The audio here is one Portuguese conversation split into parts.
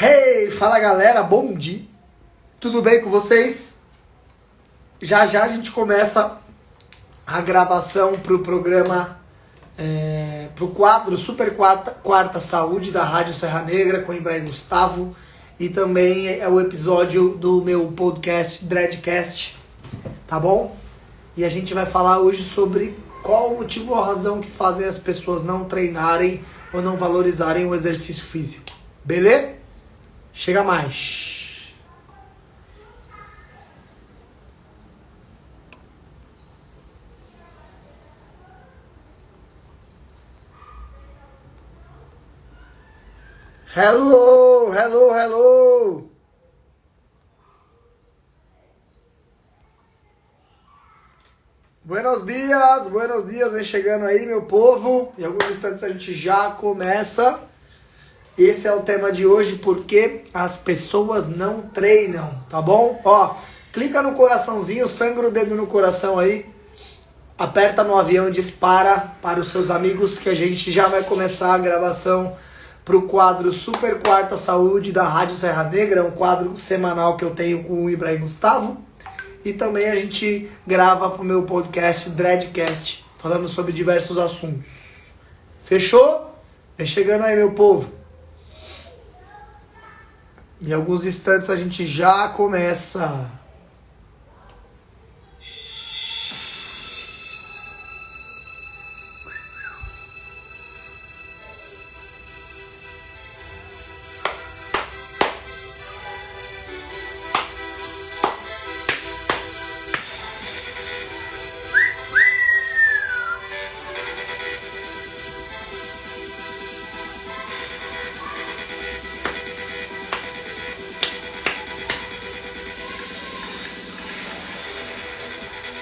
Hey, fala galera, bom dia. Tudo bem com vocês? Já já a gente começa a gravação pro programa, pro quadro Super Quarta Saúde da Rádio Serra Negra com Ibrahim Gustavo, e também é o episódio do meu podcast Dreadcast, tá bom? E a gente vai falar hoje sobre qual o motivo ou a razão que fazem as pessoas não treinarem ou não valorizarem o exercício físico. Beleza? Chega mais. Hello, hello, hello. Buenos dias, vem chegando aí, meu povo. Em alguns instantes a gente já começa. Esse é o tema de hoje, porque as pessoas não treinam, tá bom? Ó, clica no coraçãozinho, sangra o dedo no coração aí, aperta no avião e dispara para os seus amigos que a gente já vai começar a gravação para o quadro Super Quarta Saúde da Rádio Serra Negra, um quadro semanal que eu tenho com o Ibrahim Gustavo. E também a gente grava para o meu podcast Dreadcast, falando sobre diversos assuntos. Fechou? Vem chegando aí, meu povo. Em alguns instantes a gente já começa.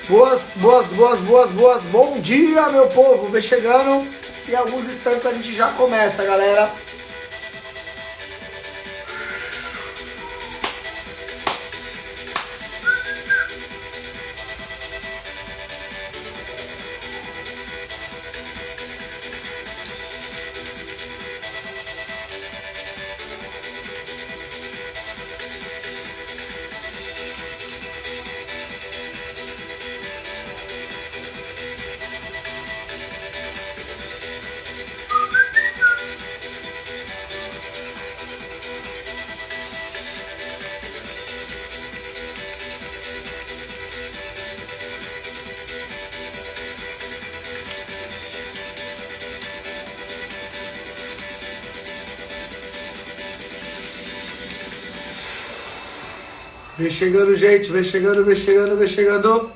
Boas. Bom dia, meu povo. Vem chegando. Em alguns instantes a gente já começa, galera. Vem chegando, gente. Vem chegando.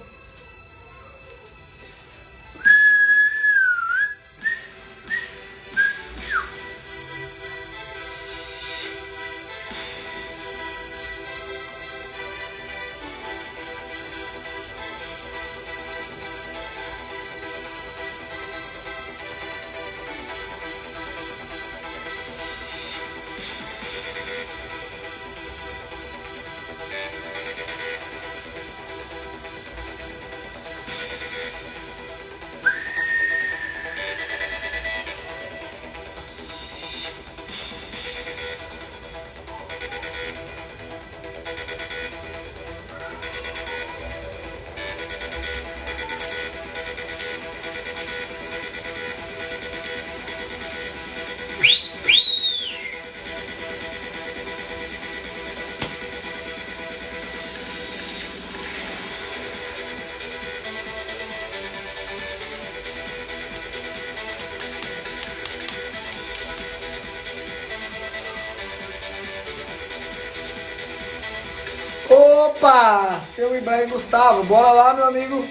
Opa! Seu Ibrahim Gustavo. Bora lá, meu amigo.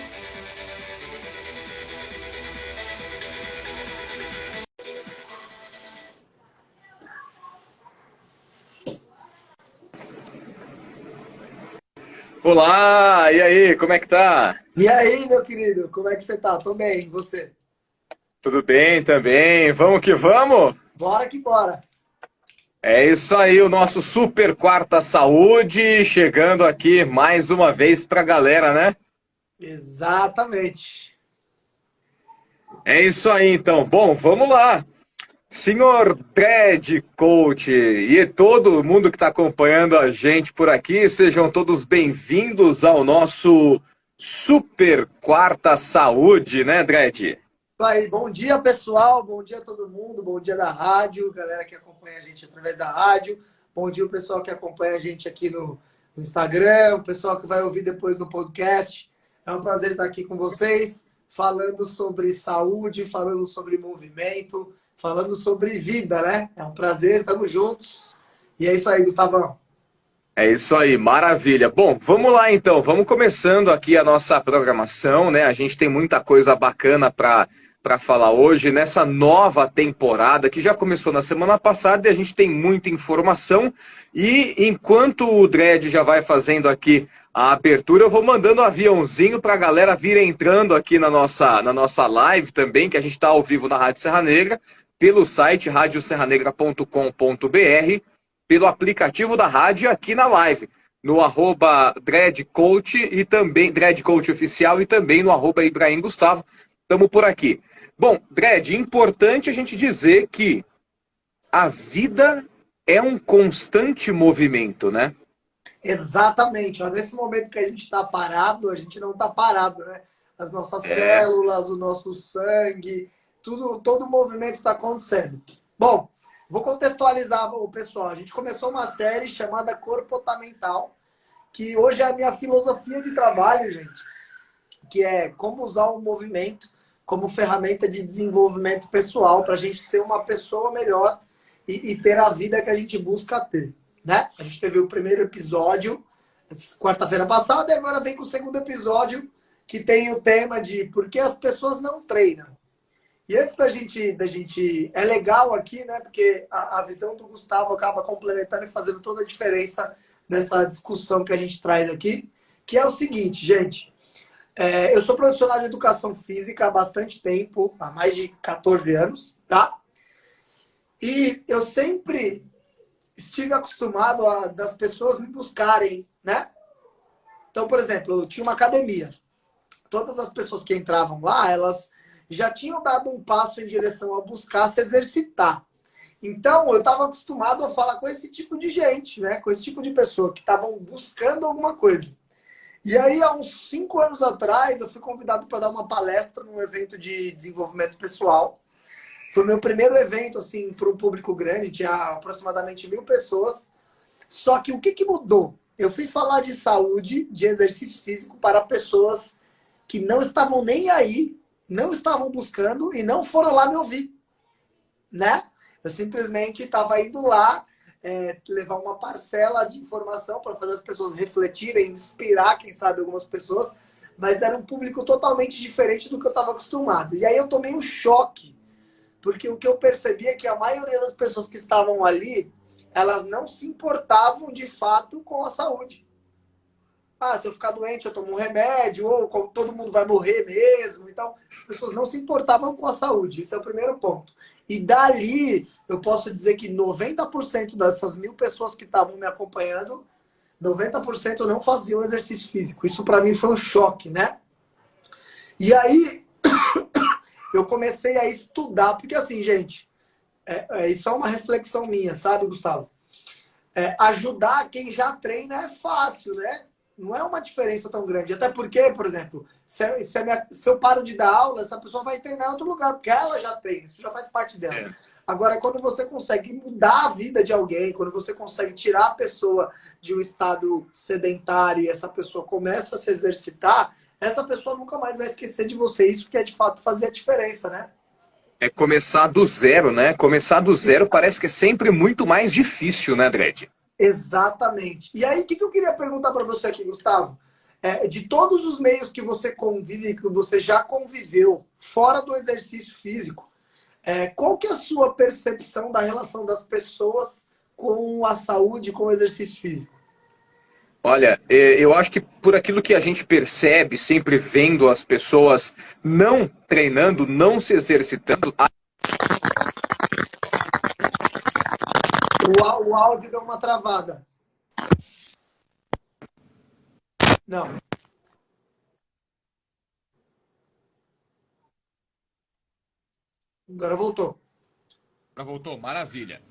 Olá, e aí, como é que tá? E aí, meu querido? Como é que você tá? Tô bem. E você? Tudo bem também? Vamos que vamos? Bora que bora. É isso aí, o nosso Super Quarta Saúde chegando aqui mais uma vez pra galera, né? Exatamente. É isso aí, então. Bom, vamos lá. Senhor Dredd Coach e todo mundo que está acompanhando a gente por aqui, sejam todos bem-vindos ao nosso Super Quarta Saúde, né, Dredd? Isso aí, bom dia pessoal, bom dia a todo mundo, bom dia da rádio, galera que acompanha a gente através da rádio, bom dia o pessoal que acompanha a gente aqui no Instagram, o pessoal que vai ouvir depois no podcast. É um prazer estar aqui com vocês, falando sobre saúde, falando sobre movimento, falando sobre vida, né? É um prazer, estamos juntos. E é isso aí, Gustavão. É isso aí, maravilha. Bom, vamos lá então, vamos começando aqui a nossa programação, né? A gente tem muita coisa bacana para falar hoje nessa nova temporada que já começou na semana passada e a gente tem muita informação. E enquanto o Dredd já vai fazendo aqui a abertura, eu vou mandando um aviãozinho para a galera vir entrando aqui na nossa live também, que a gente está ao vivo na Rádio Serra Negra, pelo site radioserranegra.com.br, pelo aplicativo da rádio aqui na live, no arroba DreddCoach e também DreddCoach Oficial e também no arroba Ibrahim Gustavo. Estamos por aqui. Bom, Dredd, importante a gente dizer que a vida é um constante movimento, né? Exatamente. Ó, nesse momento que a gente está parado, a gente não está parado, né? As nossas É. células, o nosso sangue, tudo, todo o movimento está acontecendo. Bom, vou contextualizar o pessoal. A gente começou uma série chamada Corportamental, que hoje é a minha filosofia de trabalho, gente, que é como usar o movimento como ferramenta de desenvolvimento pessoal para a gente ser uma pessoa melhor e ter a vida que a gente busca ter, né? A gente teve o primeiro episódio quarta-feira passada e agora vem com o segundo episódio que tem o tema de por que as pessoas não treinam. E antes da gente é legal aqui, né? Porque a visão do Gustavo acaba complementando e fazendo toda a diferença nessa discussão que a gente traz aqui, que é o seguinte, gente. Eu sou profissional de educação física há bastante tempo, há mais de 14 anos, tá? E eu sempre estive acostumado das pessoas me buscarem, né? Então, por exemplo, eu tinha uma academia. Todas as pessoas que entravam lá, elas já tinham dado um passo em direção a buscar se exercitar. Então, eu estava acostumado a falar com esse tipo de gente, né? Com esse tipo de pessoa que estavam buscando alguma coisa. E aí, há uns 5 anos atrás, eu fui convidado para dar uma palestra num evento de desenvolvimento pessoal. Foi o meu primeiro evento, assim, para um público grande, tinha aproximadamente 1.000 pessoas. Só que o que mudou? Eu fui falar de saúde, de exercício físico para pessoas que não estavam nem aí, não estavam buscando e não foram lá me ouvir, né? Eu simplesmente estava indo lá levar uma parcela de informação para fazer as pessoas refletirem, inspirar, quem sabe, algumas pessoas, mas era um público totalmente diferente do que eu estava acostumado. E aí eu tomei um choque, porque o que eu percebi é que a maioria das pessoas que estavam ali, elas não se importavam de fato com a saúde. Ah, se eu ficar doente, eu tomo um remédio, ou todo mundo vai morrer mesmo. Então, as pessoas não se importavam com a saúde. Esse é o primeiro ponto. E dali, eu posso dizer que 90% dessas 1.000 pessoas que estavam me acompanhando, 90% não faziam exercício físico. Isso para mim foi um choque, né? E aí, eu comecei a estudar, porque assim, gente, isso é uma reflexão minha, sabe, Gustavo? Ajudar quem já treina é fácil, né? Não é uma diferença tão grande. Até porque, por exemplo, se eu paro de dar aula, essa pessoa vai treinar em outro lugar, porque ela já treina, isso já faz parte dela. É. Agora, quando você consegue mudar a vida de alguém, quando você consegue tirar a pessoa de um estado sedentário e essa pessoa começa a se exercitar, essa pessoa nunca mais vai esquecer de você. Isso que é de fato fazer a diferença, né? É começar do zero, né? Começar do zero parece que é sempre muito mais difícil, né, Dredd? Exatamente. E aí, o que eu queria perguntar para você aqui, Gustavo? De todos os meios que você convive, que você já conviveu, fora do exercício físico, qual que é a sua percepção da relação das pessoas com a saúde, com o exercício físico? Olha, eu acho que por aquilo que a gente percebe, sempre vendo as pessoas não treinando, não se exercitando, O áudio deu uma travada. Não. Agora voltou. Já voltou, maravilha.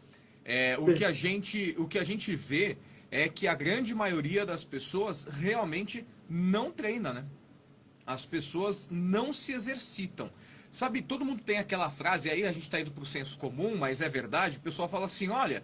O que a gente vê é que a grande maioria das pessoas realmente não treina, né? As pessoas não se exercitam. Sabe, todo mundo tem aquela frase, aí a gente está indo para o senso comum, mas é verdade, o pessoal fala assim, olha,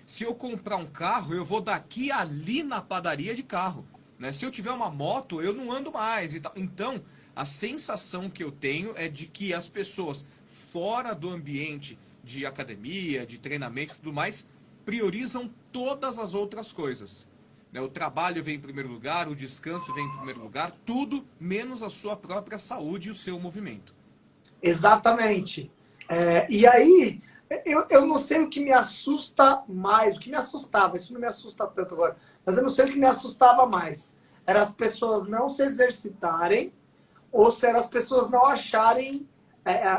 se eu comprar um carro, eu vou daqui ali na padaria de carro. Né? Se eu tiver uma moto, eu não ando mais. E tal. Então, a sensação que eu tenho é de que as pessoas fora do ambiente de academia, de treinamento e tudo mais, priorizam todas as outras coisas. Né? O trabalho vem em primeiro lugar, o descanso vem em primeiro lugar, tudo menos a sua própria saúde e o seu movimento. Exatamente. E aí, eu não sei o que me assusta mais, o que me assustava, isso não me assusta tanto agora, mas eu não sei o que me assustava mais. Era as pessoas não se exercitarem ou se eram as pessoas não acharem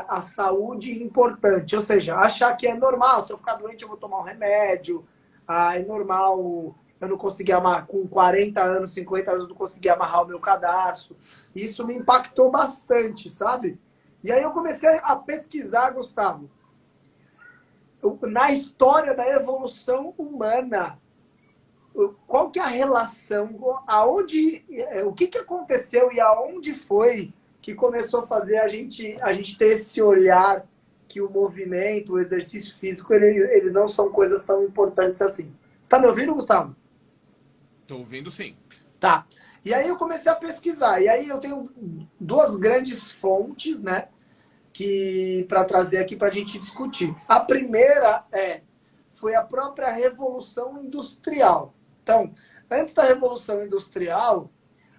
a saúde importante. Ou seja, achar que é normal, se eu ficar doente eu vou tomar um remédio, é normal eu não conseguir amarrar, com 40 anos, 50 anos, não conseguir amarrar o meu cadarço. Isso me impactou bastante, sabe? E aí eu comecei a pesquisar, Gustavo, na história da evolução humana, qual que é a relação, o que aconteceu e aonde foi que começou a fazer a gente ter esse olhar que o movimento, o exercício físico, ele não são coisas tão importantes assim. Você está me ouvindo, Gustavo? Estou ouvindo sim. Tá. E aí eu comecei a pesquisar. E aí eu tenho duas grandes fontes, né? Que para trazer aqui para a gente discutir. A primeira foi a própria Revolução Industrial. Então, antes da Revolução Industrial,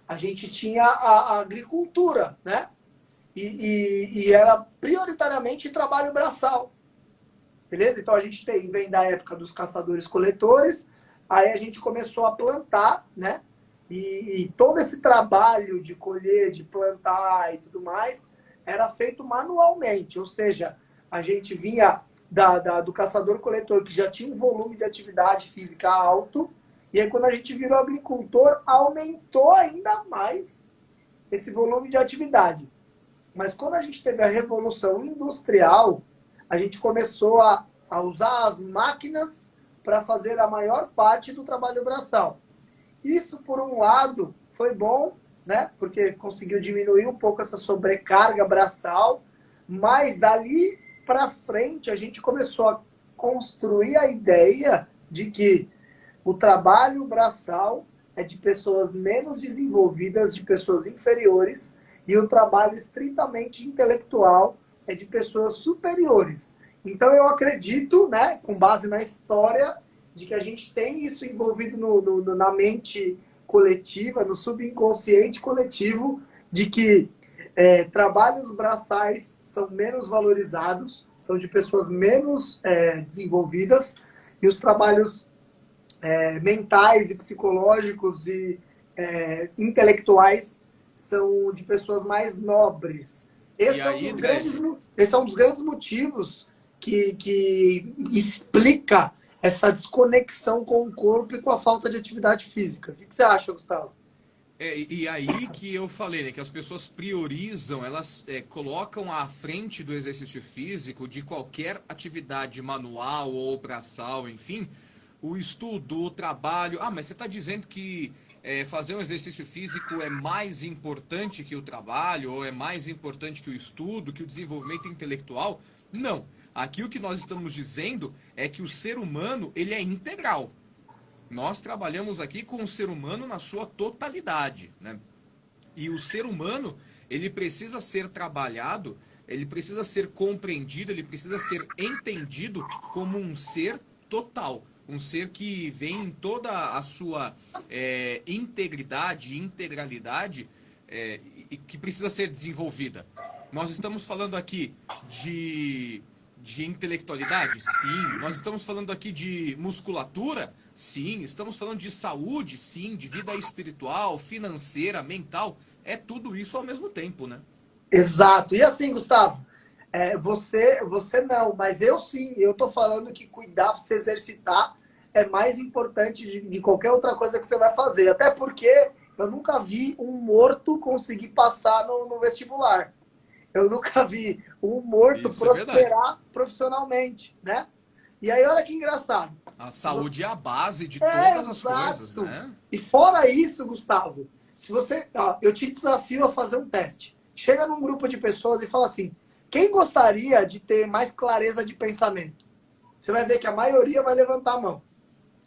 a gente tinha a agricultura, né? E era prioritariamente trabalho braçal. Beleza? Então a gente vem da época dos caçadores-coletores, aí a gente começou a plantar, né? E todo esse trabalho de colher, de plantar e tudo mais, era feito manualmente, ou seja, a gente vinha do caçador-coletor, que já tinha um volume de atividade física alto, e aí quando a gente virou agricultor, aumentou ainda mais esse volume de atividade. Mas quando a gente teve a Revolução Industrial, a gente começou a usar as máquinas para fazer a maior parte do trabalho braçal. Isso, por um lado, foi bom, né? Porque conseguiu diminuir um pouco essa sobrecarga braçal, mas dali para frente a gente começou a construir a ideia de que o trabalho braçal é de pessoas menos desenvolvidas, de pessoas inferiores, e o trabalho estritamente intelectual é de pessoas superiores. Então eu acredito, né, com base na história, de que a gente tem isso envolvido na mente coletiva, no subconsciente coletivo, de que trabalhos braçais são menos valorizados, são de pessoas menos desenvolvidas, e os trabalhos mentais e psicológicos e intelectuais são de pessoas mais nobres. Esse é um dos grandes motivos que explica essa desconexão com o corpo e com a falta de atividade física. O que você acha, Gustavo? E aí que eu falei, né, que as pessoas priorizam, elas colocam à frente do exercício físico, de qualquer atividade manual ou braçal, enfim, o estudo, o trabalho. Ah, mas você está dizendo que fazer um exercício físico é mais importante que o trabalho, ou é mais importante que o estudo, que o desenvolvimento intelectual? Não. Aqui o que nós estamos dizendo é que o ser humano, ele é integral. Nós trabalhamos aqui com o ser humano na sua totalidade, né? E o ser humano, ele precisa ser trabalhado, ele precisa ser compreendido, ele precisa ser entendido como um ser total. Um ser que vem em toda a sua integridade, integralidade, e que precisa ser desenvolvida. Nós estamos falando aqui de intelectualidade? Sim. Nós estamos falando aqui de musculatura? Sim. Estamos falando de saúde? Sim. De vida espiritual, financeira, mental? É tudo isso ao mesmo tempo, né? Exato. E assim, Gustavo, você não, mas eu sim. Eu tô falando que cuidar, se exercitar é mais importante de qualquer outra coisa que você vai fazer. Até porque eu nunca vi um morto conseguir passar no vestibular. Eu nunca vi um morto Isso é verdade. prosperar profissionalmente, né? E aí, olha que engraçado. A saúde é a base de É, todas as coisas, exato. né? E fora isso, Gustavo, se você, ó, eu te desafio a fazer um teste. Chega num grupo de pessoas e fala assim: quem gostaria de ter mais clareza de pensamento? Você vai ver que a maioria vai levantar a mão.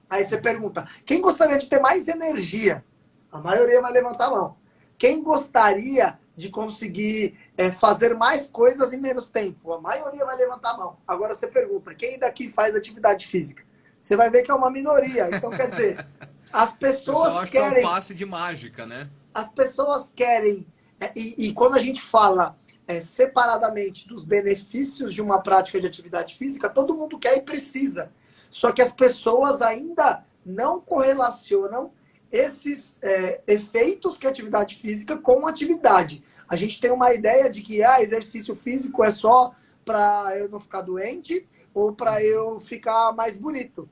Aí você pergunta: quem gostaria de ter mais energia? A maioria vai levantar a mão. Quem gostaria de conseguir fazer mais coisas em menos tempo? A maioria vai levantar a mão. Agora você pergunta: quem daqui faz atividade física? Você vai ver que é uma minoria. Então, quer dizer, as O pessoal pessoas acha que é um querem, passe de mágica, né? as pessoas querem, e quando a gente fala separadamente dos benefícios de uma prática de atividade física, todo mundo quer e precisa. Só que as pessoas ainda não correlacionam esses efeitos que a atividade física com atividade. A gente tem uma ideia de que exercício físico é só para eu não ficar doente ou para eu ficar mais bonito.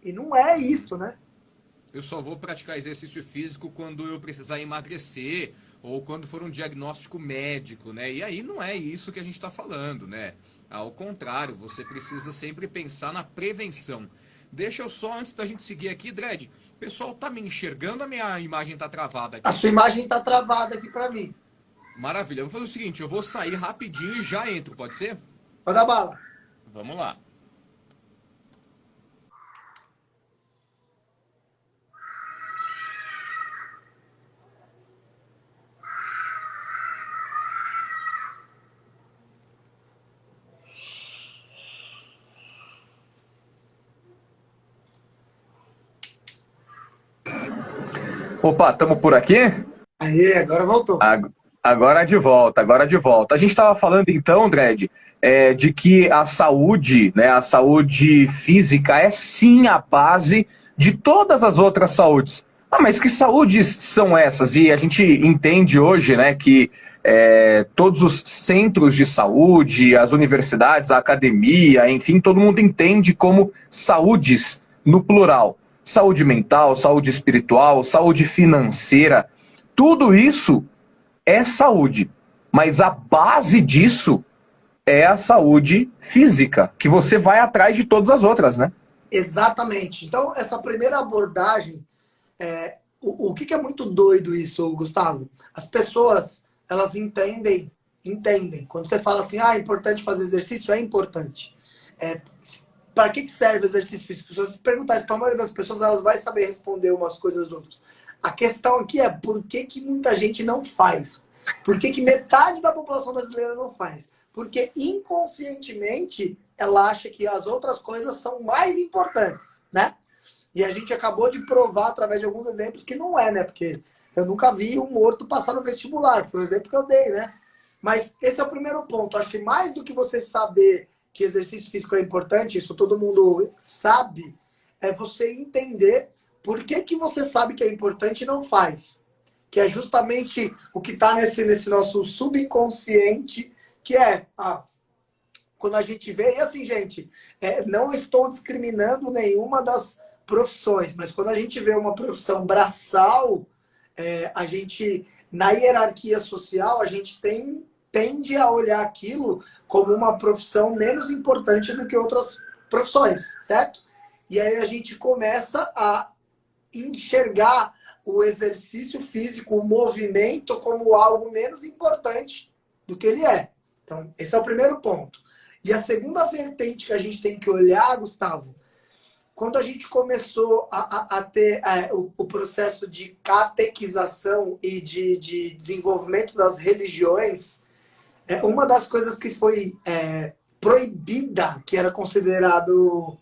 E não é isso, né? Eu só vou praticar exercício físico quando eu precisar emagrecer ou quando for um diagnóstico médico, né? E aí não é isso que a gente está falando, né? Ao contrário, você precisa sempre pensar na prevenção. Deixa eu só, antes da gente seguir aqui, Dredd, o pessoal tá me enxergando, a minha imagem tá travada A aqui? sua imagem está travada aqui para mim. Maravilha, eu vou fazer o seguinte, eu vou sair rapidinho e já entro, pode ser? Pode dar bala. Vamos lá. Opa, estamos por aqui? Aí, agora voltou. Ag- Agora de volta, agora de volta. A gente estava falando então, Dredd, de que a saúde, né, a saúde física é sim a base de todas as outras saúdes. Ah, mas que saúdes são essas? E a gente entende hoje, né, que todos os centros de saúde, as universidades, a academia, enfim, todo mundo entende como saúdes no plural. Saúde mental, saúde espiritual, saúde financeira. Tudo isso é saúde, mas a base disso é a saúde física, que você vai atrás de todas as outras, né? Exatamente. Então, essa primeira abordagem, o que é muito doido isso, Gustavo? As pessoas, elas entendem. Quando você fala assim, é importante fazer exercício, é importante. Para que serve o exercício físico? Se você perguntar isso para a maioria das pessoas, elas vão saber responder umas coisas ou outras. A questão aqui é por que muita gente não faz? Por que metade da população brasileira não faz? Porque inconscientemente ela acha que as outras coisas são mais importantes, né? E a gente acabou de provar através de alguns exemplos que não é, né? Porque eu nunca vi um morto passar no vestibular, foi o exemplo que eu dei, né? Mas esse é o primeiro ponto. Acho que mais do que você saber que exercício físico é importante, isso todo mundo sabe, é você entender por que você sabe que é importante e não faz. Que é justamente o que está nesse nosso subconsciente, que quando a gente vê, e assim, gente, não estou discriminando nenhuma das profissões, mas quando a gente vê uma profissão braçal, a gente, na hierarquia social, a gente tende a olhar aquilo como uma profissão menos importante do que outras profissões, certo? E aí a gente começa a enxergar o exercício físico, o movimento, como algo menos importante do que ele é. Então, esse é o primeiro ponto. E a segunda vertente que a gente tem que olhar, Gustavo, quando a gente começou a ter o processo de catequização e de desenvolvimento das religiões, uma das coisas que foi proibida, que era considerado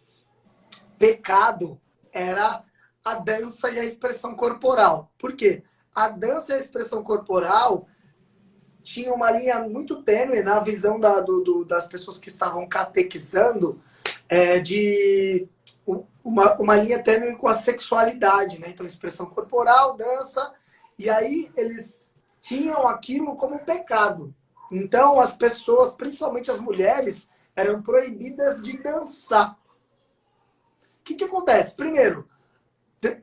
pecado, era a dança e a expressão corporal. Por quê? A dança e a expressão corporal tinha uma linha muito tênue na visão das pessoas que estavam catequizando, de uma linha tênue com a sexualidade, né? Então, expressão corporal, dança, e aí eles tinham aquilo como pecado. Então, as pessoas, principalmente as mulheres, eram proibidas de dançar. O que acontece? Primeiro,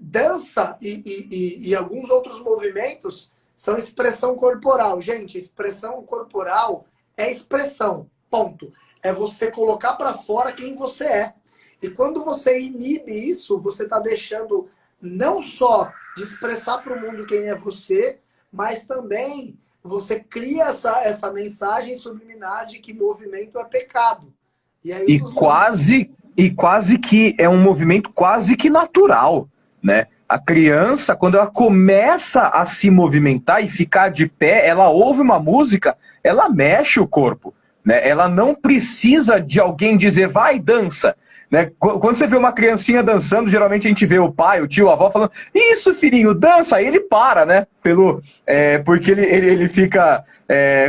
dança e alguns outros movimentos são expressão corporal. Gente, expressão corporal é expressão, ponto. É você colocar para fora quem você é. E quando você inibe isso, você está deixando não só de expressar para o mundo quem é você, mas também você cria essa mensagem subliminar de que movimento é pecado. E aí quase que é um movimento quase que natural, né? A criança, quando ela começa a se movimentar e ficar de pé, ela ouve uma música, ela mexe o corpo, né? Ela não precisa de alguém dizer, vai, dança. Né? Quando você vê uma criancinha dançando, geralmente a gente vê o pai, o tio, a avó falando, isso, filhinho, dança, aí ele para, né? Porque ele fica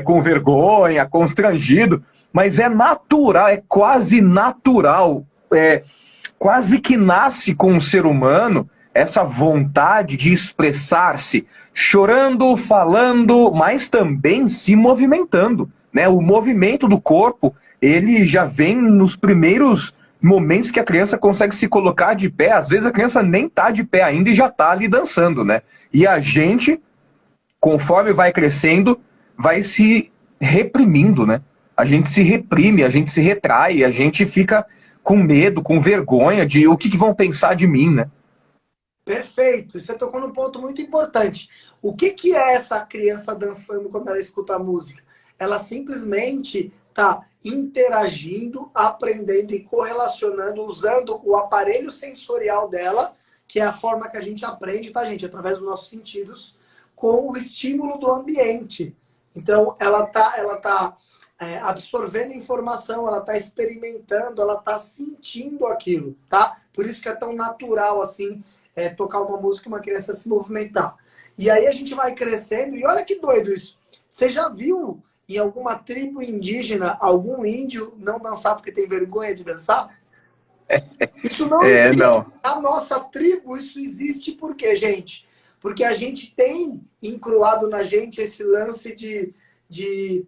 com vergonha, constrangido, mas é natural, é quase natural, quase que nasce com o ser humano essa vontade de expressar-se, chorando, falando, mas também se movimentando, né? O movimento do corpo, ele já vem nos primeiros momentos que a criança consegue se colocar de pé. Às vezes a criança nem tá de pé ainda e já tá ali dançando, né? E a gente, conforme vai crescendo, vai se reprimindo, né? A gente se reprime, a gente se retrai, a gente fica com medo, com vergonha de o que vão pensar de mim, né? Perfeito, você tocou num ponto muito importante. O que é essa criança dançando quando ela escuta a música? Ela simplesmente está interagindo, aprendendo e correlacionando, usando o aparelho sensorial dela, que é a forma que a gente aprende, tá, gente? Através dos nossos sentidos, com o estímulo do ambiente. Então, ela tá absorvendo informação, ela está experimentando, ela está sentindo aquilo, tá? Por isso que é tão natural, assim, tocar uma música e uma criança se movimentar. E aí a gente vai crescendo, e olha que doido isso. Você já viu em alguma tribo indígena algum índio não dançar porque tem vergonha de dançar? Isso não existe. Não. Na nossa tribo, isso existe por quê, gente? Porque a gente tem encruado na gente esse lance de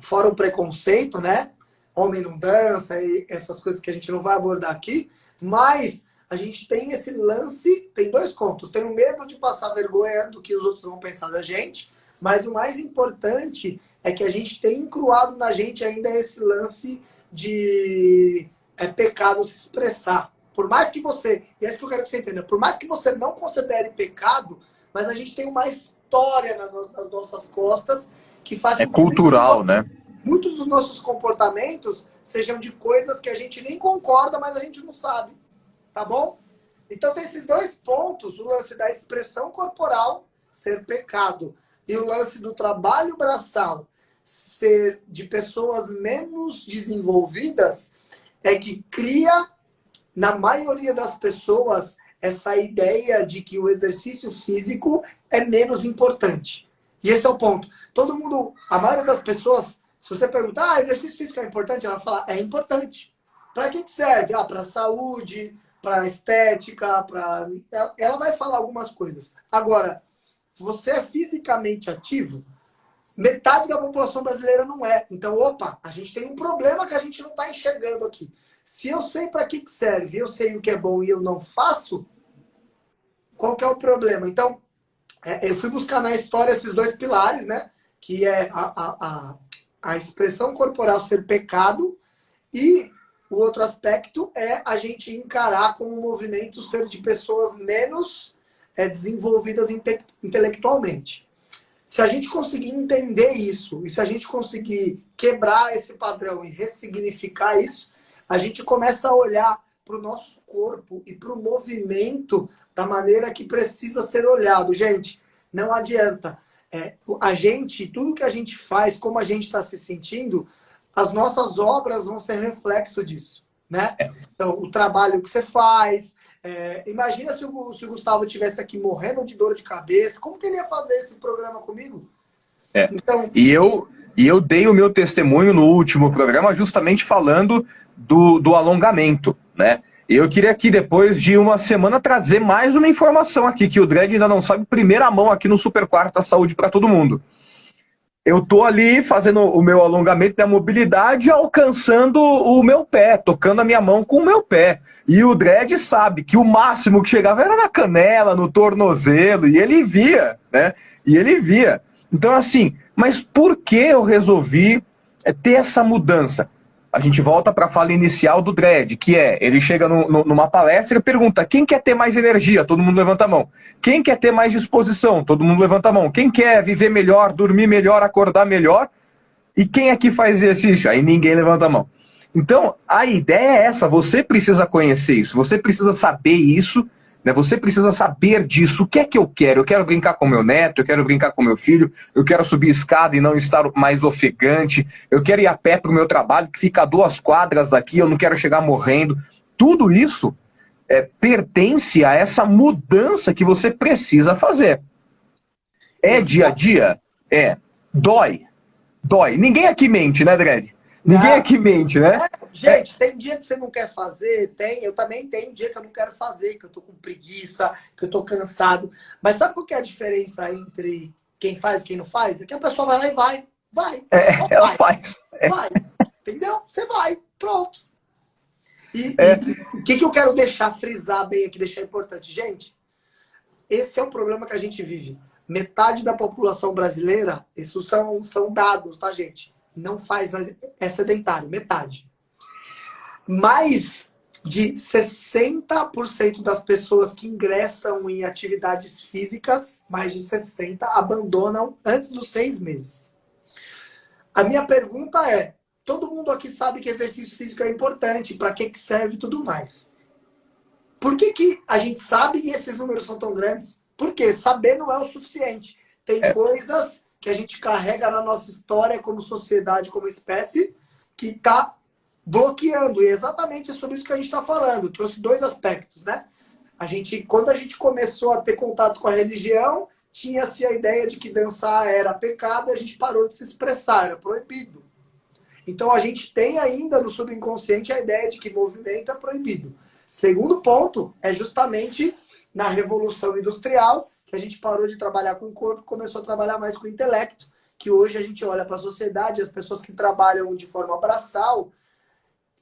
fora o preconceito, né? Homem não dança, e essas coisas que a gente não vai abordar aqui, mas a gente tem esse lance, tem dois pontos. Tem o medo de passar vergonha do que os outros vão pensar da gente, mas o mais importante é que a gente tem encruado na gente ainda esse lance de pecado se expressar. Por mais que você, e é isso que eu quero que você entenda, por mais que você não considere pecado, mas a gente tem uma história nas nossas costas que faz com que cultural, né? Muitos dos nossos comportamentos sejam de coisas que a gente nem concorda, mas a gente não sabe. Tá bom? Então tem esses dois pontos, o lance da expressão corporal ser pecado e o lance do trabalho braçal ser de pessoas menos desenvolvidas, é que cria, na maioria das pessoas, essa ideia de que o exercício físico é menos importante. E esse é o ponto. Todo mundo, a maioria das pessoas, se você perguntar, exercício físico é importante? Ela fala, é importante. Para que serve? Para saúde, para estética, ela vai falar algumas coisas. Agora, você é fisicamente ativo? Metade da população brasileira não é. Então, a gente tem um problema que a gente não está enxergando aqui. Se eu sei para que serve, eu sei o que é bom e eu não faço, qual que é o problema? Então, eu fui buscar na história esses dois pilares, né? Que é a expressão corporal ser pecado e o outro aspecto é a gente encarar como um movimento ser de pessoas menos desenvolvidas intelectualmente. Se a gente conseguir entender isso, e se a gente conseguir quebrar esse padrão e ressignificar isso, a gente começa a olhar para o nosso corpo e para o movimento da maneira que precisa ser olhado. Gente, não adianta. Tudo que a gente faz, como a gente está se sentindo, as nossas obras vão ser reflexo disso, né? Então, o trabalho que você faz. Imagina se o Gustavo estivesse aqui morrendo de dor de cabeça, como que ele ia fazer esse programa comigo? Então, e eu dei o meu testemunho no último programa justamente falando do alongamento, né? Eu queria aqui, depois de uma semana, trazer mais uma informação aqui, que o Dredd ainda não sabe, primeira mão aqui no Super Quarto da Saúde para todo mundo. Eu tô ali fazendo o meu alongamento, minha mobilidade, alcançando o meu pé, tocando a minha mão com o meu pé. E o Dredd sabe que o máximo que chegava era na canela, no tornozelo, e ele via, né? E ele via. Então, assim, mas por que eu resolvi ter essa mudança. A gente volta para a fala inicial do Dredd, que é, ele chega numa palestra e pergunta, quem quer ter mais energia? Todo mundo levanta a mão. Quem quer ter mais disposição? Todo mundo levanta a mão. Quem quer viver melhor, dormir melhor, acordar melhor? E quem aqui faz exercício? Aí ninguém levanta a mão. Então, a ideia é essa, você precisa conhecer isso, você precisa saber isso, né? Você precisa saber disso. O que é que eu quero? Eu quero brincar com meu neto, eu quero brincar com meu filho, eu quero subir escada e não estar mais ofegante, eu quero ir a pé para o meu trabalho, que fica a 2 quadras daqui, eu não quero chegar morrendo. Tudo isso pertence a essa mudança que você precisa fazer. É dia a dia? Dói. Ninguém aqui mente, né, Dredd? Ninguém aqui mente, né? Gente, tem dia que você não quer fazer, eu também tenho dia que eu não quero fazer, que eu tô com preguiça, que eu tô cansado. Mas sabe qual que é a diferença entre quem faz e quem não faz? É que a pessoa vai lá e vai. Ela faz. Vai, entendeu? Você vai, pronto. E o que eu quero frisar bem aqui, deixar importante? Gente, esse é o problema que a gente vive. Metade da população brasileira, isso são dados, tá, gente? Não é sedentário, metade. Mais de 60% das pessoas que ingressam em atividades físicas, mais de 60%, abandonam antes dos 6 meses. A minha pergunta é, todo mundo aqui sabe que exercício físico é importante, para que serve e tudo mais. Por que a gente sabe e esses números são tão grandes? Porque saber não é o suficiente. Tem coisas que a gente carrega na nossa história como sociedade, como espécie, que está bloqueando. E é exatamente sobre isso que a gente está falando. Trouxe 2 aspectos, né? Quando a gente começou a ter contato com a religião, tinha-se a ideia de que dançar era pecado e a gente parou de se expressar, era proibido. Então a gente tem ainda no subconsciente a ideia de que movimento é proibido. Segundo ponto é justamente na Revolução Industrial, que a gente parou de trabalhar com o corpo e começou a trabalhar mais com o intelecto, que hoje a gente olha para a sociedade, as pessoas que trabalham de forma braçal,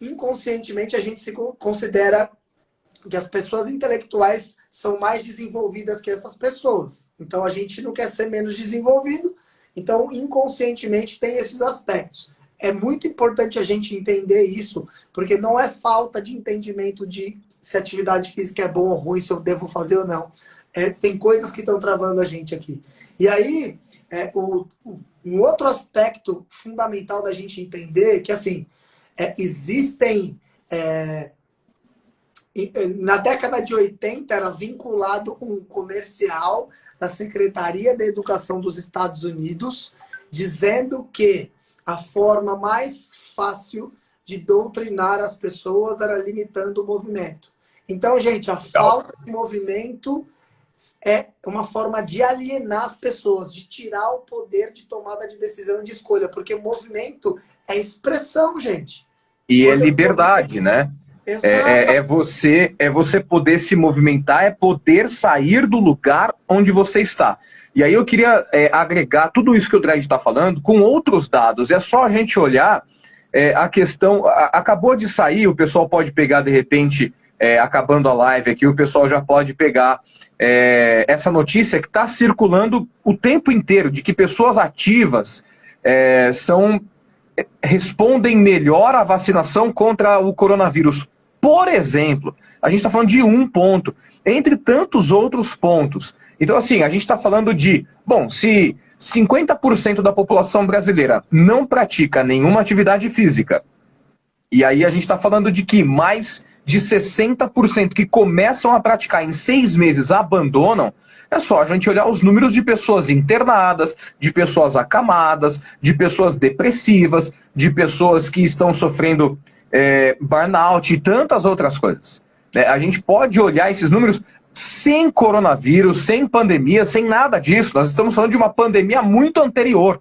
inconscientemente a gente se considera que as pessoas intelectuais são mais desenvolvidas que essas pessoas. Então a gente não quer ser menos desenvolvido, então inconscientemente tem esses aspectos. É muito importante a gente entender isso, porque não é falta de entendimento de se atividade física é bom ou ruim, se eu devo fazer ou não. Tem coisas que estão travando a gente aqui. E aí, um outro aspecto fundamental da gente entender que, assim, existem... na década de 80, era vinculado um comercial da Secretaria da Educação dos Estados Unidos, dizendo que a forma mais fácil de doutrinar as pessoas era limitando o movimento. Então, gente, a falta de movimento é uma forma de alienar as pessoas, de tirar o poder de tomada de decisão e de escolha, porque movimento é expressão, gente. E é liberdade, né? É você poder se movimentar, é poder sair do lugar onde você está. E aí eu queria agregar tudo isso que o Dredd está falando com outros dados. É só a gente olhar a questão... Acabou de sair, o pessoal pode pegar de repente... acabando a live aqui, o pessoal já pode pegar essa notícia que está circulando o tempo inteiro, de que pessoas ativas respondem melhor à vacinação contra o coronavírus. Por exemplo, a gente está falando de um ponto, entre tantos outros pontos. Então, assim, a gente está falando de, se 50% da população brasileira não pratica nenhuma atividade física, e aí a gente está falando de que mais de 60% que começam a praticar em 6 meses abandonam, é só a gente olhar os números de pessoas internadas, de pessoas acamadas, de pessoas depressivas, de pessoas que estão sofrendo burnout e tantas outras coisas. A gente pode olhar esses números sem coronavírus, sem pandemia, sem nada disso. Nós estamos falando de uma pandemia muito anterior.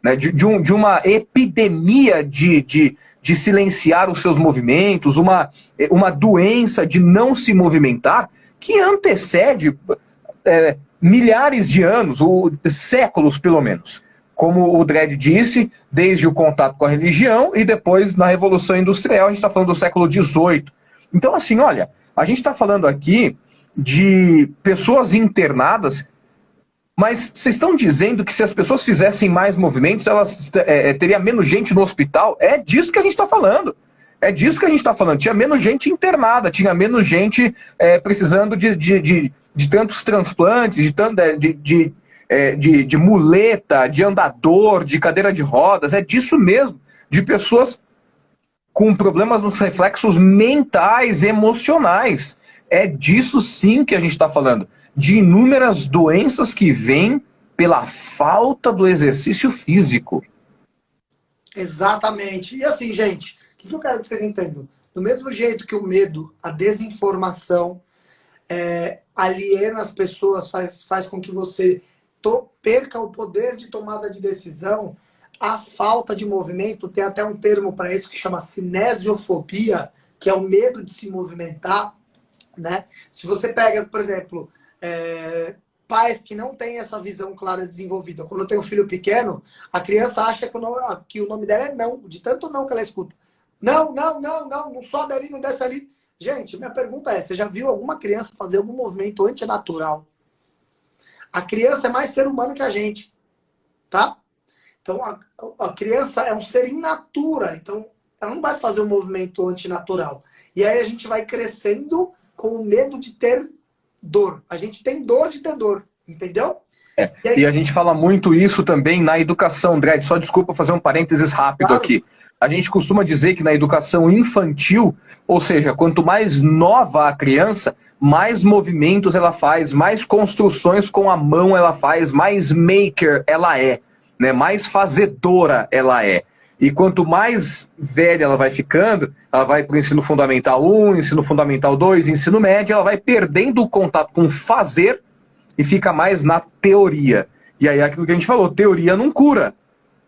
Né, de uma epidemia de silenciar os seus movimentos, uma doença de não se movimentar, que antecede milhares de anos, ou séculos pelo menos. Como o Dredd disse, desde o contato com a religião e depois na Revolução Industrial, a gente está falando do século XVIII. Então, assim, olha, a gente está falando aqui de pessoas internadas. Mas vocês estão dizendo que se as pessoas fizessem mais movimentos, elas teria menos gente no hospital? É disso que a gente está falando. É disso que a gente está falando. Tinha menos gente internada, tinha menos gente precisando de tantos transplantes, de muleta, de andador, de cadeira de rodas. É disso mesmo. De pessoas com problemas nos reflexos mentais, emocionais. É disso sim que a gente está falando. De inúmeras doenças que vêm pela falta do exercício físico. Exatamente. E assim, gente, o que eu quero que vocês entendam? Do mesmo jeito que o medo, a desinformação, aliena as pessoas, faz com que você perca o poder de tomada de decisão, a falta de movimento, tem até um termo para isso que chama cinesiofobia, que é o medo de se movimentar, né? Se você pega, por exemplo, pais que não têm essa visão clara desenvolvida. Quando tem um filho pequeno, a criança acha que o nome dela é não, de tanto não que ela escuta. Não, não, não, não, não sobe ali, não desce ali. Gente, minha pergunta é, você já viu alguma criança fazer algum movimento antinatural? A criança é mais ser humano que a gente, tá? Então, a criança é um ser in natura, então ela não vai fazer um movimento antinatural. E aí a gente vai crescendo com o medo de ter dor. A gente tem dor de ter dor, entendeu? E a gente fala muito isso também na educação, Dredd. Só desculpa fazer um parênteses rápido Claro. aqui. A gente costuma dizer que na educação infantil, ou seja, quanto mais nova a criança, mais movimentos ela faz, mais construções com a mão ela faz, mais maker ela é, né? Mais fazedora ela é. E quanto mais velha ela vai ficando, ela vai para o ensino fundamental 1, ensino fundamental 2, ensino médio, ela vai perdendo o contato com fazer e fica mais na teoria. E aí é aquilo que a gente falou, teoria não cura,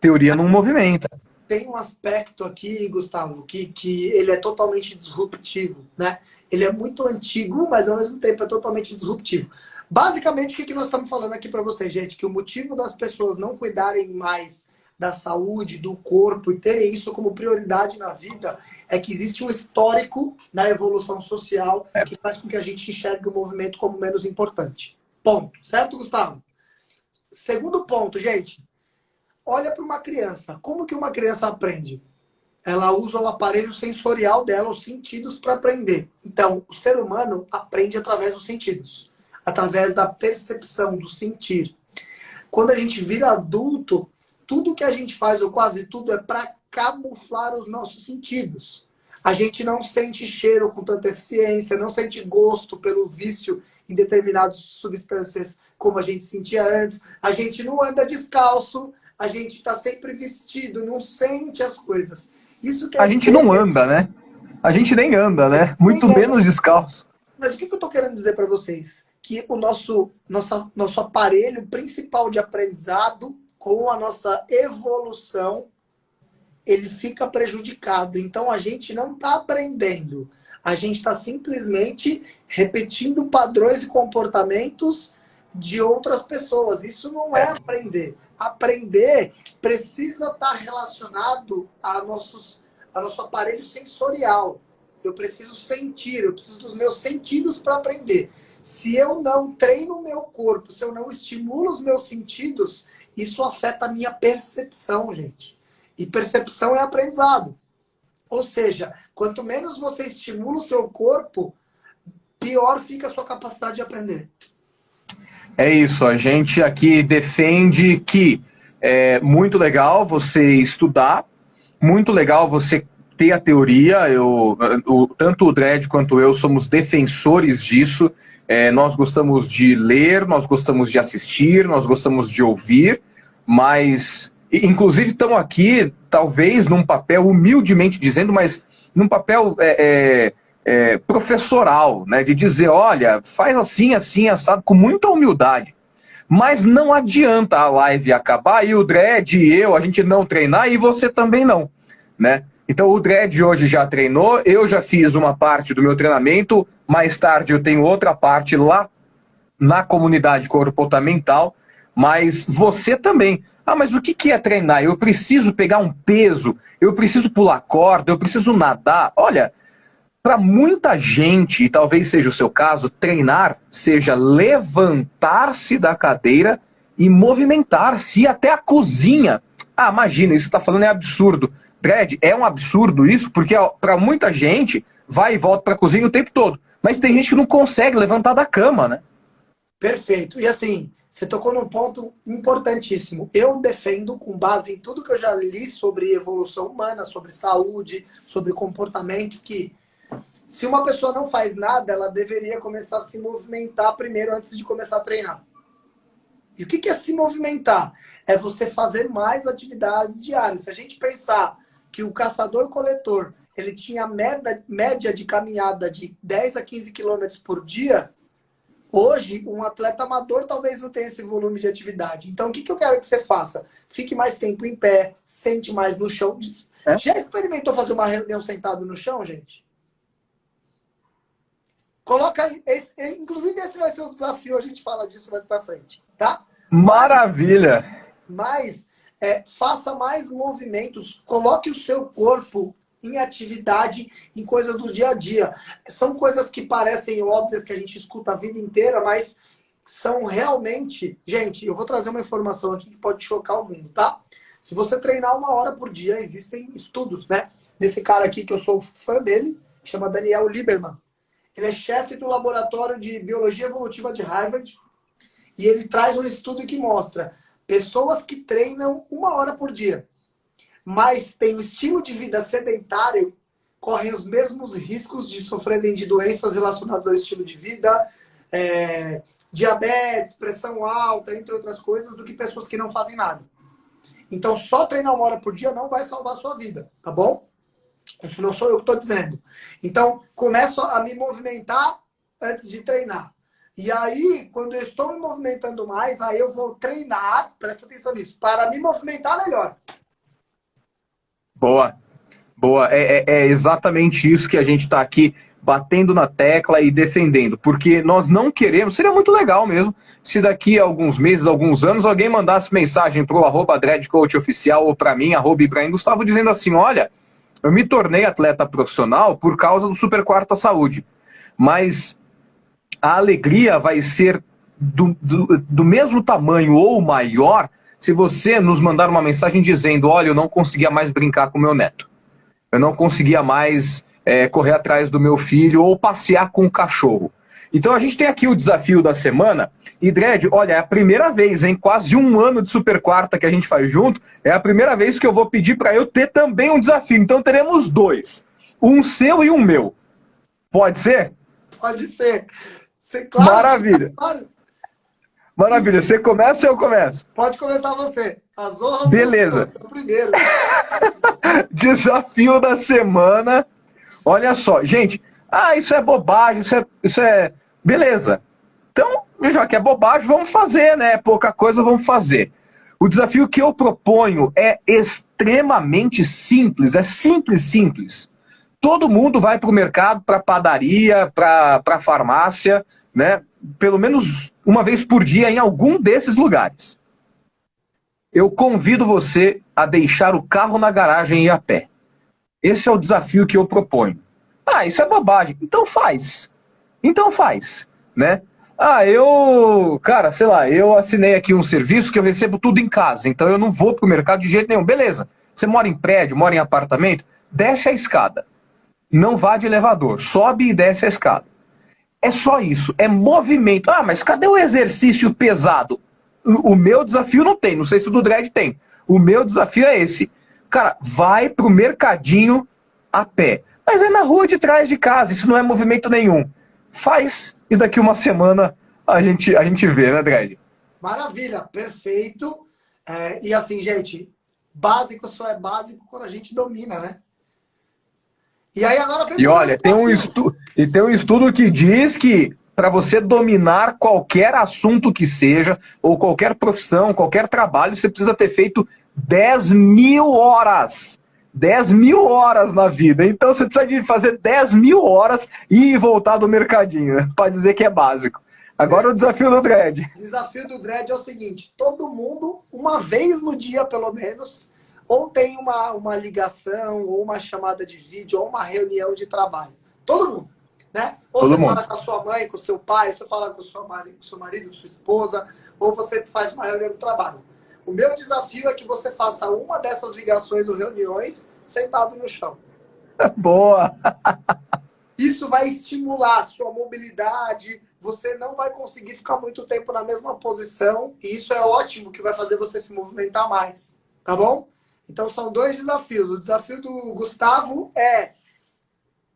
teoria não movimenta. Tem um aspecto aqui, Gustavo, que ele é totalmente disruptivo, né? Ele é muito antigo, mas ao mesmo tempo é totalmente disruptivo. Basicamente, o que nós estamos falando aqui para vocês, gente? Que o motivo das pessoas não cuidarem mais da saúde, do corpo e terem isso como prioridade na vida é que existe um histórico na evolução social que faz com que a gente enxergue o movimento como menos importante. Ponto. Certo, Gustavo? Segundo ponto, gente. Olha para uma criança. Como que uma criança aprende? Ela usa o aparelho sensorial dela, os sentidos, para aprender. Então, o ser humano aprende através dos sentidos. Através da percepção, do sentir. Quando a gente vira adulto, tudo que a gente faz, ou quase tudo, é para camuflar os nossos sentidos. A gente não sente cheiro com tanta eficiência, não sente gosto pelo vício em determinadas substâncias como a gente sentia antes. A gente não anda descalço, a gente está sempre vestido, não sente as coisas. Isso quer A gente não anda, né? A gente nem anda, né? Muito menos descalço. Mas o que eu estou querendo dizer para vocês? Que o nosso aparelho principal de aprendizado, com a nossa evolução, ele fica prejudicado. Então a gente não está aprendendo. A gente está simplesmente repetindo padrões e comportamentos de outras pessoas. Isso não é aprender. Aprender precisa estar relacionado a nosso aparelho sensorial. Eu preciso sentir, eu preciso dos meus sentidos para aprender. Se eu não treino o meu corpo, se eu não estimulo os meus sentidos, isso afeta a minha percepção, gente. E percepção é aprendizado. Ou seja, quanto menos você estimula o seu corpo, pior fica a sua capacidade de aprender. É isso, a gente aqui defende que é muito legal você estudar, muito legal você ter a teoria, tanto o Dredd quanto eu somos defensores disso, nós gostamos de ler, nós gostamos de assistir, nós gostamos de ouvir, mas inclusive estamos aqui, talvez num papel, humildemente dizendo, mas num papel professoral, né, de dizer, olha, faz assim, assim, assado, com muita humildade. Mas não adianta a live acabar e o Dredd e eu, a gente não treinar e você também não, né? Então o Dredd hoje já treinou, eu já fiz uma parte do meu treinamento, mais tarde eu tenho outra parte lá na comunidade comportamental, mas você também. Ah, mas o que é treinar? Eu preciso pegar um peso, eu preciso pular corda, eu preciso nadar. Olha, para muita gente, e talvez seja o seu caso, treinar seja levantar-se da cadeira e movimentar-se, até a cozinha. Ah, imagina, isso que você está falando é absurdo. Dredd, é um absurdo isso, porque para muita gente vai e volta para a cozinha o tempo todo. Mas tem gente que não consegue levantar da cama, né? Perfeito. E assim, você tocou num ponto importantíssimo. Eu defendo, com base em tudo que eu já li sobre evolução humana, sobre saúde, sobre comportamento, que se uma pessoa não faz nada, ela deveria começar a se movimentar primeiro antes de começar a treinar. E o que é se movimentar? É você fazer mais atividades diárias. Se a gente pensar que o caçador-coletor ele tinha média de caminhada de 10 a 15 quilômetros por dia, hoje um atleta amador talvez não tenha esse volume de atividade. Então o que eu quero que você faça? Fique mais tempo em pé, sente mais no chão. Já experimentou fazer uma reunião sentado no chão, gente? Coloca, inclusive esse vai ser um desafio, a gente fala disso mais pra frente, tá? Maravilha! Mas faça mais movimentos, coloque o seu corpo em atividade, em coisas do dia a dia. São coisas que parecem óbvias, que a gente escuta a vida inteira, mas são realmente... Gente, eu vou trazer uma informação aqui que pode chocar o mundo, tá? Se você treinar 1 hora por dia, existem estudos, né? Desse cara aqui, que eu sou fã dele, chama Daniel Lieberman. Ele é chefe do laboratório de biologia evolutiva de Harvard e ele traz um estudo que mostra pessoas que treinam 1 hora por dia, mas têm um estilo de vida sedentário, correm os mesmos riscos de sofrerem de doenças relacionadas ao estilo de vida, diabetes, pressão alta, entre outras coisas, do que pessoas que não fazem nada. Então, só treinar 1 hora por dia não vai salvar a sua vida, tá bom? Isso não sou eu que estou dizendo. Então, começo a me movimentar antes de treinar. E aí, quando eu estou me movimentando mais, aí eu vou treinar, presta atenção nisso, para me movimentar melhor. Boa, boa. É exatamente isso que a gente está aqui batendo na tecla e defendendo, porque nós não queremos, seria muito legal mesmo, se daqui a alguns meses, alguns anos, alguém mandasse mensagem pro @DreddCoachOficial ou para mim, @Ibrahim Gustavo, dizendo assim, olha, eu me tornei atleta profissional por causa do Super Quarta Saúde, mas a alegria vai ser do mesmo tamanho ou maior se você nos mandar uma mensagem dizendo, olha, eu não conseguia mais brincar com meu neto, eu não conseguia mais correr atrás do meu filho ou passear com o cachorro. Então a gente tem aqui o desafio da semana, e Dredd, olha, é a primeira vez em quase 1 ano de Super Quarta que a gente faz junto, é a primeira vez que eu vou pedir para eu ter também um desafio. Então teremos 2, um seu e um meu. Pode ser? Pode ser. Claro, maravilha. Claro. Maravilha. Você começa ou eu começo? Pode começar você. As honras. Beleza. São primeiro. Desafio da semana. Olha só, gente. Isso é bobagem, isso é... Beleza. Então, já que é bobagem, vamos fazer, né? Pouca coisa, vamos fazer. O desafio que eu proponho é extremamente simples. É simples. Todo mundo vai para o mercado, para a padaria, para a farmácia, né? Pelo menos uma vez por dia em algum desses lugares. Eu convido você a deixar o carro na garagem e ir a pé. Esse é o desafio que eu proponho. Isso é bobagem. Então faz, né? Cara, sei lá, eu assinei aqui um serviço que eu recebo tudo em casa, então eu não vou pro mercado de jeito nenhum. Beleza, você mora em prédio, mora em apartamento, desce a escada. Não vá de elevador, sobe e desce a escada. É só isso, é movimento. Mas cadê o exercício pesado? O meu desafio não tem, não sei se o do Dredd tem. O meu desafio é esse. Cara, vai pro mercadinho a pé. Mas é na rua de trás de casa, isso não é movimento nenhum. Faz, e daqui uma semana a gente vê, né, Dredd? Maravilha, perfeito. E assim, gente, básico só é básico quando a gente domina, né? E aí agora... E olha, tem um estudo que diz que para você dominar qualquer assunto que seja, ou qualquer profissão, qualquer trabalho, você precisa ter feito 10.000 horas. 10.000 horas na vida. Então você precisa de fazer 10.000 horas e voltar do mercadinho, para dizer que é básico. Agora o desafio do Dredd. O desafio do Dredd é o seguinte, todo mundo, uma vez no dia pelo menos, ou tem uma ligação, ou uma chamada de vídeo, ou uma reunião de trabalho. Todo mundo. né? Ou Todo você mundo. fala com a sua mãe, com o seu pai, você fala com o seu marido, com sua esposa, ou você faz uma reunião do trabalho. O meu desafio é que você faça uma dessas ligações ou reuniões sentado no chão. Boa! Isso vai estimular a sua mobilidade, você não vai conseguir ficar muito tempo na mesma posição, e isso é ótimo, que vai fazer você se movimentar mais, tá bom? Então são 2 desafios. O desafio do Gustavo é: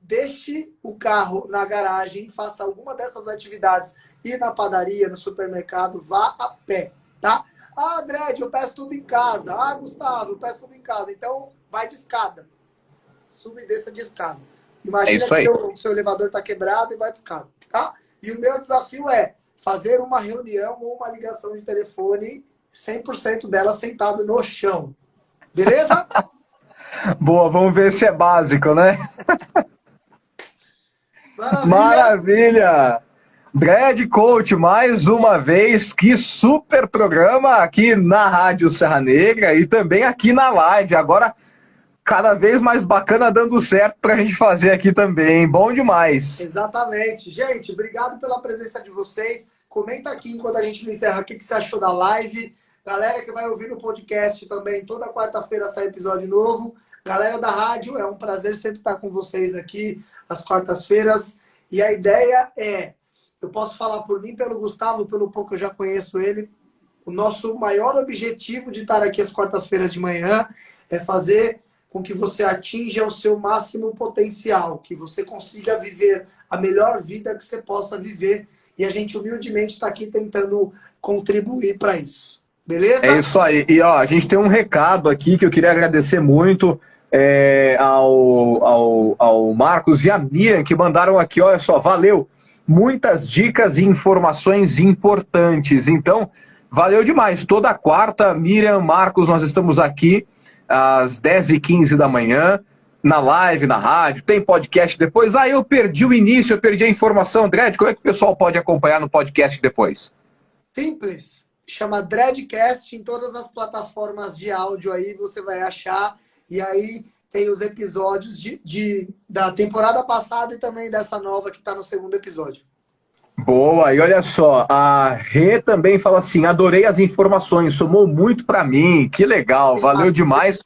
deixe o carro na garagem, faça alguma dessas atividades, ir na padaria, no supermercado, vá a pé, tá? Ah, Dredd, eu peço tudo em casa. Ah, Gustavo, eu peço tudo em casa. Então, vai de escada. Suba e desça de escada. Imagina que o seu elevador está quebrado e vai de escada, tá? E o meu desafio é fazer uma reunião ou uma ligação de telefone, 100% dela sentado no chão. Beleza? Boa, vamos ver se é básico, né? Maravilha! Maravilha! Dredd Coach, mais uma vez, que super programa aqui na Rádio Serra Negra e também aqui na live. Agora, cada vez mais bacana, dando certo para a gente fazer aqui também. Bom demais. Exatamente. Gente, obrigado pela presença de vocês. Comenta aqui enquanto a gente não encerra o que você achou da live. Galera que vai ouvir no podcast também, toda quarta-feira sai episódio novo. Galera da rádio, é um prazer sempre estar com vocês aqui às quartas-feiras. E a ideia é, eu posso falar por mim, pelo Gustavo, pelo pouco que eu já conheço ele, o nosso maior objetivo de estar aqui às quartas-feiras de manhã é fazer com que você atinja o seu máximo potencial, que você consiga viver a melhor vida que você possa viver. E a gente humildemente está aqui tentando contribuir para isso. Beleza? É isso aí. E ó, a gente tem um recado aqui que eu queria agradecer muito ao Marcos e a Miriam, que mandaram aqui, olha só, valeu. Muitas dicas e informações importantes. Então, valeu demais. Toda quarta, Miriam, Marcos, nós estamos aqui às 10h15 da manhã, na live, na rádio, tem podcast depois. Ah, eu perdi o início, eu perdi a informação. Dredd, como é que o pessoal pode acompanhar no podcast depois? Simples. Chama Dreadcast em todas as plataformas de áudio aí, você vai achar. E aí tem os episódios da temporada passada e também dessa nova que está no 2º episódio. Boa, e olha só, a Rê também fala assim, adorei as informações, somou muito para mim, que legal, valeu demais.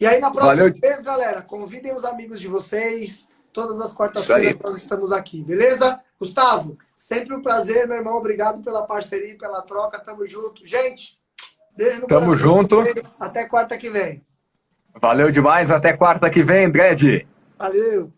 E aí na próxima vez, galera, convidem os amigos de vocês, todas as quartas-feiras nós estamos aqui, beleza? Gustavo, sempre um prazer, meu irmão, obrigado pela parceria, pela troca, tamo junto. Gente, beijo no coração. Tamo junto. Até quarta que vem. Valeu demais, até quarta que vem, Dredd. Valeu.